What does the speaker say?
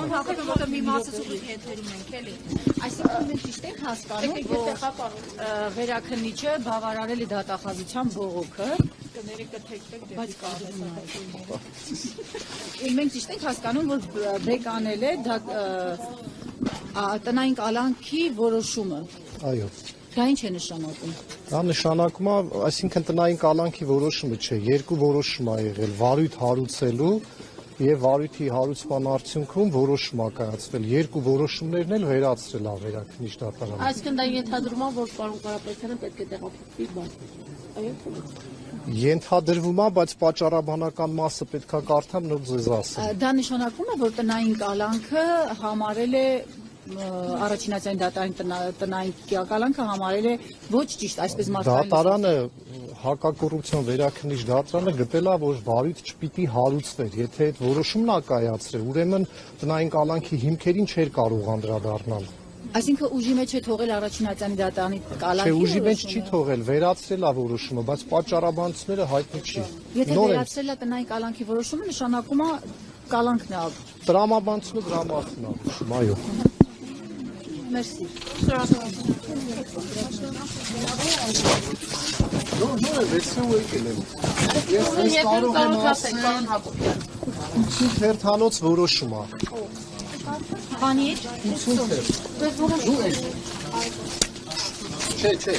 Կանոն հաղորդում, որը մի մասը սուղի եթերում ենք, էլի։ Այսինքն մենք ճիշտ ենք հասկանում, որ վերաքննիչը բավարարել է դատախազության բողոքը, բայց մենք ճիշտ ենք հասկանում, որ բեկ անել է տնային կալանքի որոշումը։ Այո։ Դա ինչ է նշանակում։ Դա նշանակում է, այսինքն տնային կալանքի որոշումը չէ, երկու որոշում է եղել, վարույթ հարուցելու եւ վարույթի հարուցման արդյունքում որոշում է կայացվել, երկու որոշումներն էլ վերացրել է վերաքննիչ դատարանը։ Այսինքն դա ենթադրում է, որ պարոն Կարապետյանը պետք է տեղափոխվի բան։ Այո՞։ Ենթադրվում է, բայց պատճառաբանական մասը պետք է կարդամ, նոր ձեզ ասեմ։ Դա նշանակում է, որ տնային կալանքը համարել է առաջինացիային տնային կալանքը համարել է ոչ ճիշտ, այսպես մարդկային Դատարանը հակակոռուպցիոն վերաքննիչ դատարանը գտել է, որ վարույթ չպիտի հարուցվեր, եթե այդ որոշումն է կայացրել, ուրեմն տնային կալանքի հիմքերին չէր կարող անդրադառնալ։ Այսինքն ուժի մեջ է թողել առաջինացիային դատարանի կալանքի։ Չէ, ուժի մեջ չի թողել, վերացրել է որոշումը, բայց պատճառաբանությունները հայտնի չի։ Եթե վերացրել է տնային կալանքի որոշումը, նշանակում է կալանքն է։ Տրամաբանությունը դրա մասին է, այո։ Մերսի։ Ես կարող եմ ասել հերթանոց որոշում է։ Բանի է։ Չէ։